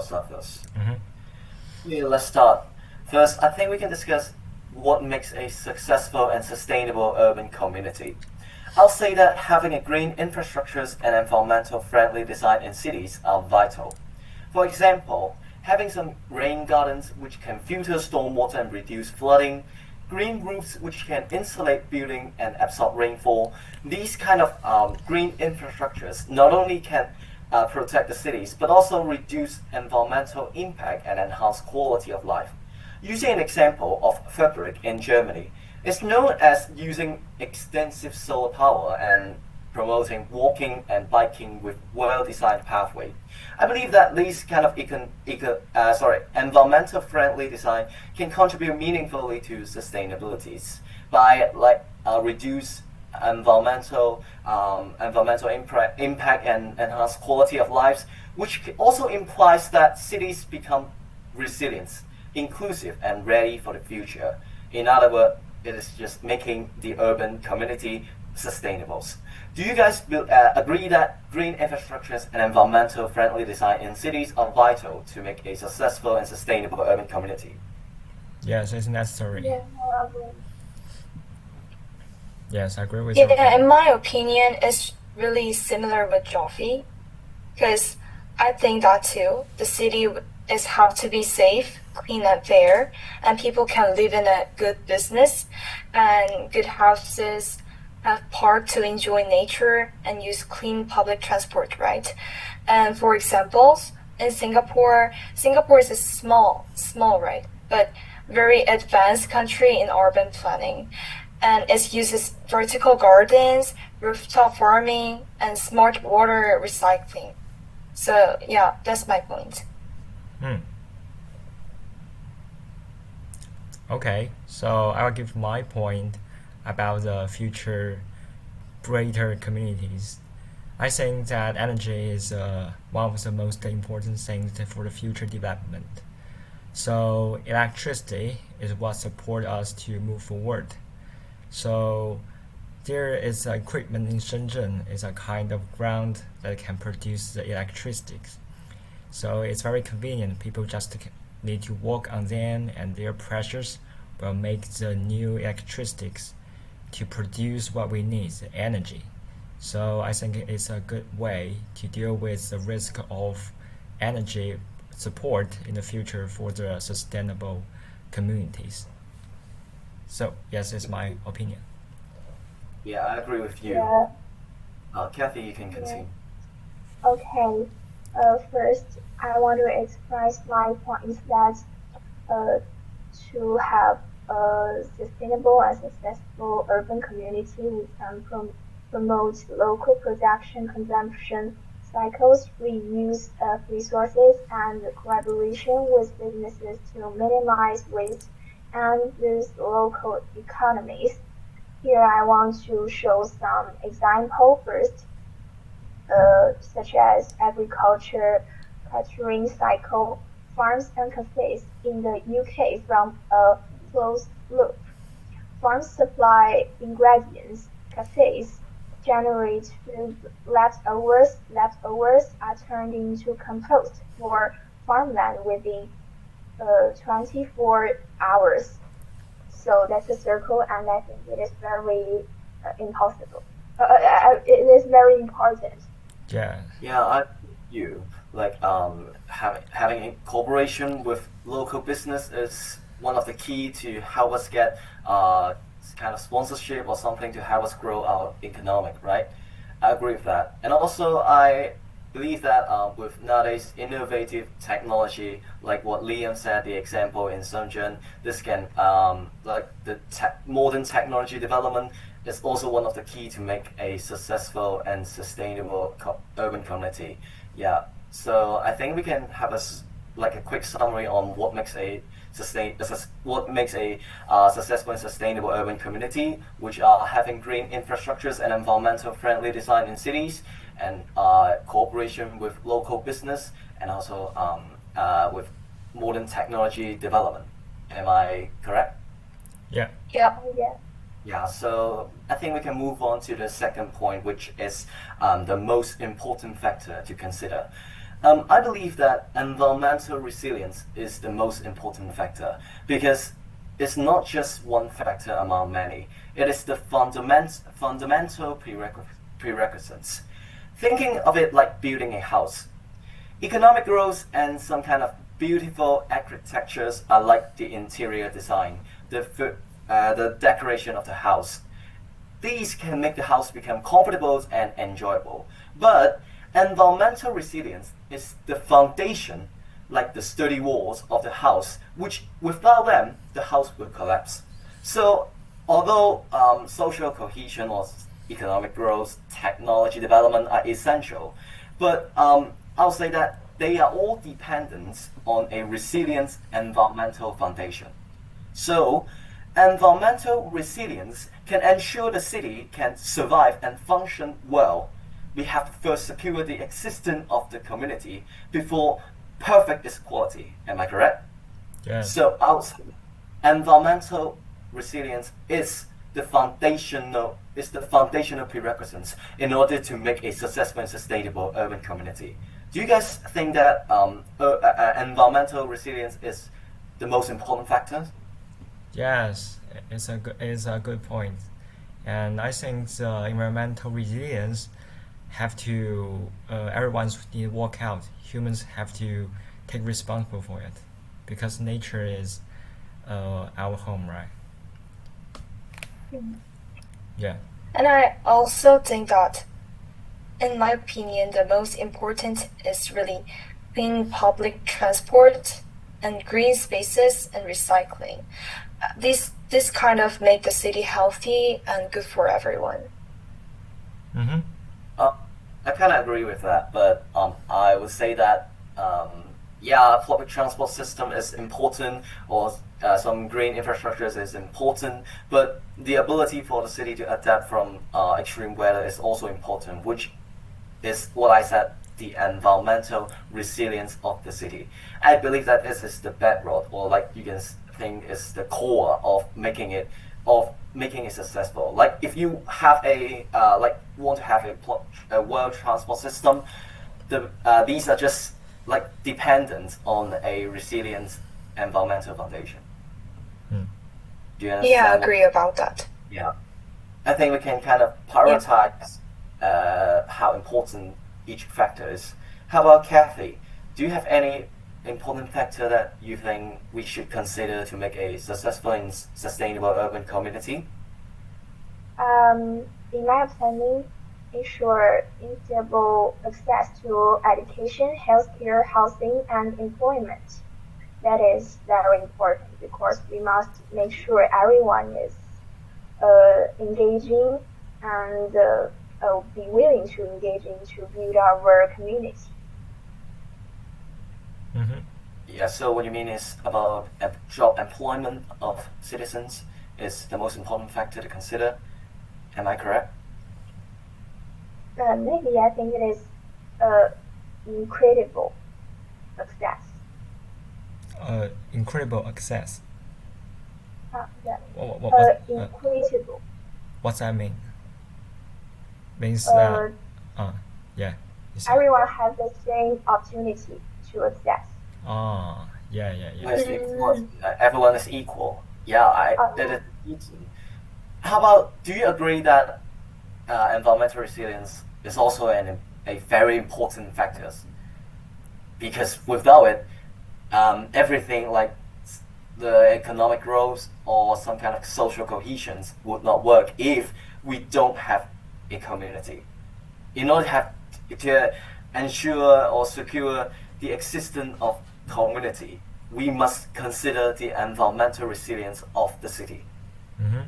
suffers. Mm-hmm. Yeah, let's start. First, I think we can discuss what makes a successful and sustainable urban community. I'll say that having a green infrastructures and environmental friendly design in cities are vital. For example, having some rain gardens which can filter stormwater and reduce flooding, green roofs which can insulate building and absorb rainfall. These kind of green infrastructures not only can protect the cities but also reduce environmental impact and enhance quality of life. Using an example of Fabrik in Germany, it's known as using extensive solar power and promoting walking and biking with well-designed pathway. I believe that these kind of environmental friendly design can contribute meaningfully to sustainability by reduce environmental impact and enhance quality of lives, which also implies that cities become resilient, inclusive, and ready for the future. In other words, it is just making the urban community sustainable. Do you guys agree that green infrastructures and environmental friendly design in cities are vital to make a successful and sustainable urban community? Yes, it's necessary. Yeah, I agree. Yes, I agree with your Yeah, opinion. in my opinion, it's really similar with Joffy, because I think that too. The city is have to be safe, clean and fair, and people can live in a good business and good houses, have park to enjoy nature and use clean public transport, right? And for examples, in Singapore is a small, right? But very advanced country in urban planning. And it uses vertical gardens, rooftop farming, and smart water recycling. So yeah, that's my point. Hmm. Okay, so I'll give my point about the future greater communities. I think that energy is one of the most important things for the future development. So electricity is what supports us to move forward. So there is equipment in Shenzhen is a kind of ground that can produce the electricity. So it's very convenient. People just need to walk on them, and their pressures will make the new electricities to produce what we need, the energy. So I think it's a good way to deal with the risk of energy support in the future for the sustainable communities. So yes, it's my opinion. Yeah, I agree with you. Yeah, Kathy, you can yeah. continue. Okay. First, I want to express my point is that uh, to have a sustainable and successful urban community, we can promote local production consumption cycles, reuse of resources, and collaboration with businesses to minimize waste and boost local economies. Here I want to show some example first, such as agriculture, catering cycle, farms and cafes in the UK from a closed loop. Farms supply ingredients, cafes generate food, leftovers are turned into compost for farmland within 24 hours. So that's a circle, and I think it is very impossible. It is very important. Yeah. Yeah, I you like having a cooperation with local business is one of the key to help us get kind of sponsorship or something to help us grow our economic, right? I agree with that, and also I believe that with nowadays innovative technology, like what Liam said, the example in Shenzhen, this can like the modern technology development is also one of the key to make a successful and sustainable urban community. Yeah, so I think we can have like a quick summary on what makes a successful and sustainable urban community, which are having green infrastructures and environmental friendly design in cities, and cooperation with local business, and also with modern technology development. Am I correct? Yeah. Yeah. Yeah. Yeah, so I think we can move on to the second point, which is the most important factor to consider. I believe that environmental resilience is the most important factor because it's not just one factor among many. It is the fundamental prerequisites. Thinking of it like building a house. Economic growth and some kind of beautiful architectures are like the interior design, the decoration of the house. These can make the house become comfortable and enjoyable. But environmental resilience is the foundation, like the sturdy walls of the house, which without them, the house will collapse. So, although social cohesion or economic growth, technology development are essential, but I'll say that they are all dependent on a resilient environmental foundation. So, environmental resilience can ensure the city can survive and function well. We have to first secure the existence of the community before perfect is quality. Am I correct? Yes. So, environmental resilience is the foundational prerequisites in order to make a successful and sustainable urban community. Do you guys think that environmental resilience is the most important factor? Yes, it's a good point, and I think the environmental resilience have to everyone's need to work out. Humans have to take responsible for it, because nature is our home, right? Yeah. And I also think that, in my opinion, the most important is really clean public transport and green spaces and recycling. This kind of make the city healthy and good for everyone. Mm-hmm. I kind of agree with that, but I would say that yeah, public transport system is important, or some green infrastructures is important, but the ability for the city to adapt from extreme weather is also important, which is what I said, the environmental resilience of the city. I believe that this is the bedrock, or like you can think is the core of making it successful. Like if you have a want to have a world transport system, these are just like dependent on a resilient environmental foundation. Do you understand? Yeah, I agree about that. Yeah, I think we can kind of prioritize how important each factor is. How about Kathy? Do you have any important factor that you think we should consider to make a successful and sustainable urban community? In my opinion, ensure equitable access to education, healthcare, housing, and employment. That is very important because we must make sure everyone is engaging and be willing to engage in to build our community. Mm-hmm. Yeah, so what you mean is about job employment of citizens is the most important factor to consider. Am I correct? Maybe I think it is incredible access. Incredible access. Yeah. Incredible. What's that mean? Means that yeah. Everyone has the same opportunity to access. Yeah. Everyone is equal. Yeah, that is easy. How about, do you agree that environmental resilience is also a very important factor? Because without it, everything like the economic growth or some kind of social cohesion would not work if we don't have a community. In order to ensure or secure the existence of community, we must consider the environmental resilience of the city. Mm-hmm.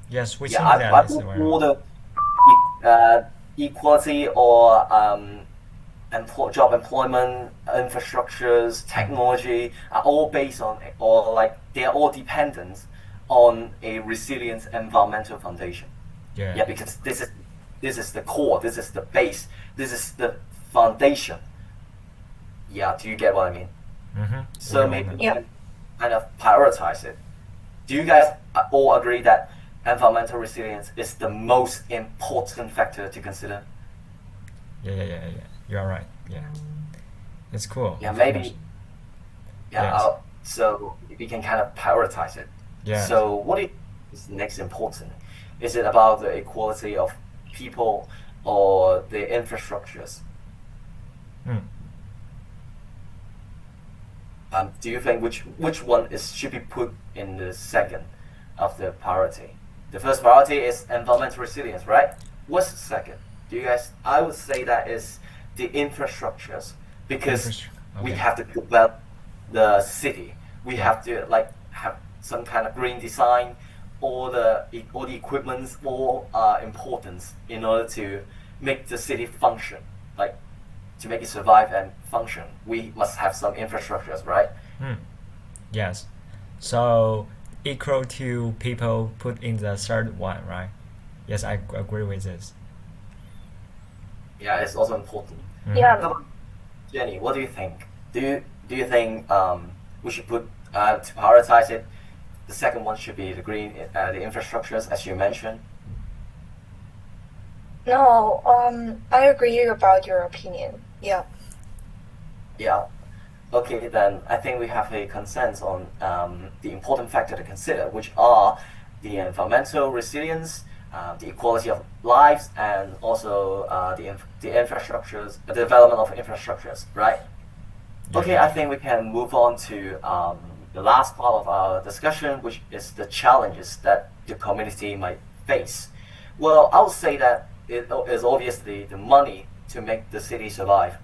Yes, we think I that is think all the equality or job employment, infrastructures, technology are all based on, or like they are all dependent on a resilient environmental foundation. Yeah. Because this is the core, this is the base, this is the foundation. Yeah, do you get what I mean? Mm-hmm. So maybe we can kind of prioritize it. Do you guys all agree that environmental resilience is the most important factor to consider? Yeah. You are right. Yeah. It's cool. Yeah, of maybe. course. Yeah. Yes. So we can kind of prioritize it. Yes. So what is next important? Is it about the equality of people or the infrastructures? Mm. Do you think which one is should be put in the second of the priority? The first priority is environmental resilience, right? What's the second? Do you guys? I would say that is the infrastructures because we Okay. have to develop the city. We Yeah. have to like have some kind of green design. All the equipments all are important in order to make the city function. Like to make it survive and function, we must have some infrastructures, right? Mm. Yes. So equal to people put in the third one, right? Yes, I agree with this. Yeah, it's also important. Mhm. Yeah. How about Jenny, what do you think? Do you think we should put to prioritize it? The second one should be the green, the infrastructures, as you mentioned. No, I agree about your opinion. Yeah. Yeah. Okay, then I think we have a consensus on the important factor to consider, which are the environmental resilience, the equality of lives, and also the infrastructures, the development of infrastructures, right? Okay, I think we can move on to the last part of our discussion, which is the challenges that the community might face. Well, I would say that it is obviously the money to make the city survive.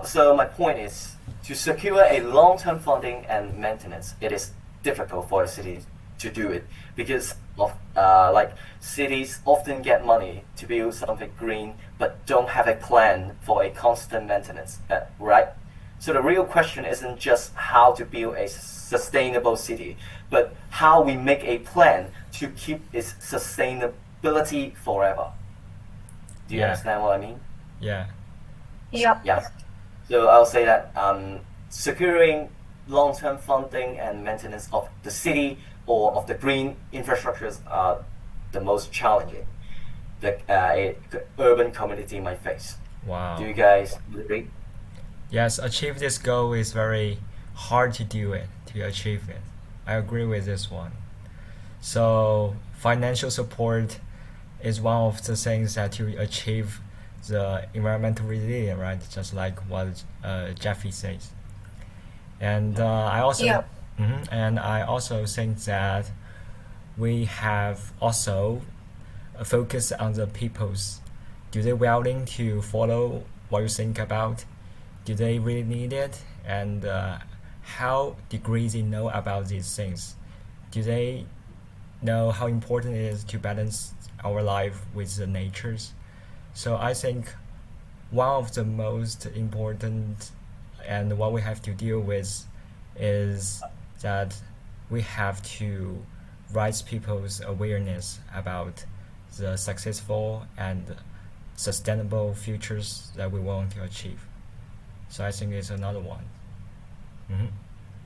So my point is to secure a long-term funding and maintenance. It is difficult for a city to do it because of like cities often get money to build something green, but don't have a plan for a constant maintenance, right? So the real question isn't just how to build a sustainable city, but how we make a plan to keep its sustainability forever. Do you Yeah. understand what I mean? Yeah. Yep. Yes. So I'll say that securing long-term funding and maintenance of the city or of the green infrastructures are the most challenging that a urban community might face. Wow. Do you guys agree? Yes, achieve this goal is very hard to do it, to achieve it. I agree with this one. So financial support is one of the things that to achieve the environmental resilience, right? Just like what Jeffy says. And I also Yeah. and I also think that we have also focus on the people's. Do they willing to follow what you think about? Do they really need it? And how degree they know about these things? Do they know how important it is to balance our life with the natures? So I think one of the most important and what we have to deal with is that we have to raise people's awareness about the successful and sustainable futures that we want to achieve. So I think it's another one. Hmm.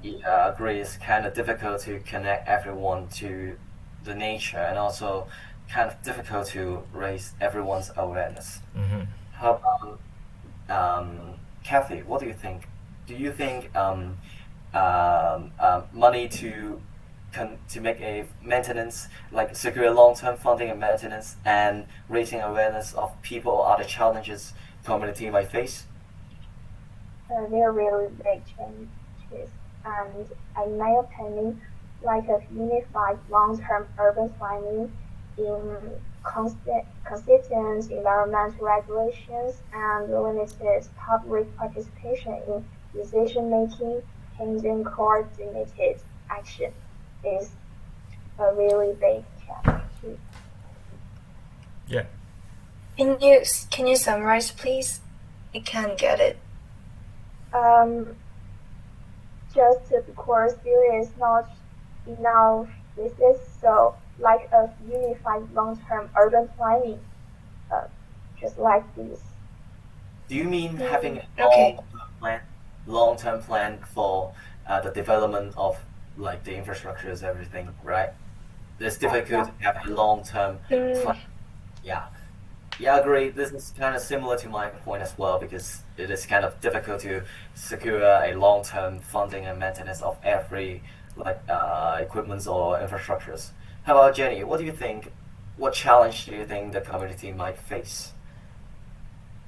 Yeah, I agree. It's kind of difficult to connect everyone to the nature and also kind of difficult to raise everyone's awareness. Hmm. How about Kathy? What do you think? Do you think money to make a maintenance, like secure long-term funding and maintenance, and raising awareness of people are the challenges community might face? They're really big changes, and in my opinion, like a unified long-term urban planning in consistent environmental regulations and limited public participation in decision-making, pending coordinated action is a really big challenge. Yeah. Can you summarize, please? I can't get it. Just because there is not enough resources, so like a unified long-term urban planning, just like this. Do you mean having a Okay. long-term plan for the development of like the infrastructures, everything, right? It's difficult to have a long-term plan. Yeah. Yeah, I agree. This is kind of similar to my point as well because it is kind of difficult to secure a long-term funding and maintenance of every equipments or infrastructures. How about Jenny? What do you think? What challenge do you think the community might face?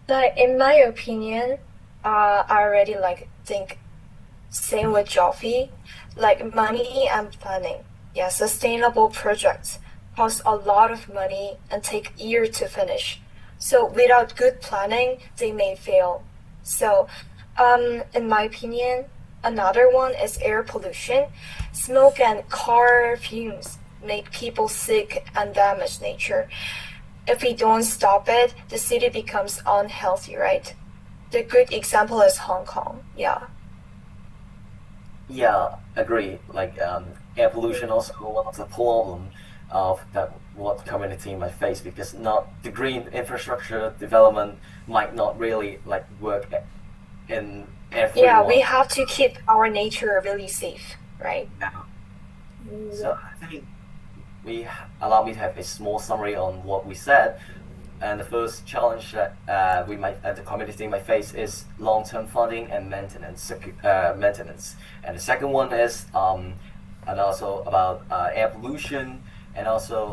Like in my opinion, I already like think same with Joffy, like money and planning. Yeah, sustainable projects cost a lot of money and take years to finish. So without good planning, they may fail. So, in my opinion, another one is air pollution. Smoke and car fumes make people sick and damage nature. If we don't stop it, the city becomes unhealthy, right? The good example is Hong Kong. Yeah. Yeah, agree. Air pollution also one of the problem of that what community might face because not the green infrastructure development might not really work in Yeah, we everyone. have to keep our nature really safe, right? Now. So Yeah. I think allow me to have a small summary on what we said. And the first challenge that the community might face is long-term funding and maintenance. And the second one is and also about air pollution and also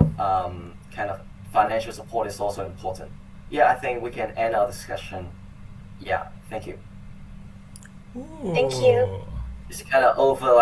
kind of financial support is also important. Yeah, I think we can end our discussion. Yeah, thank you. Thank you. It's kind of over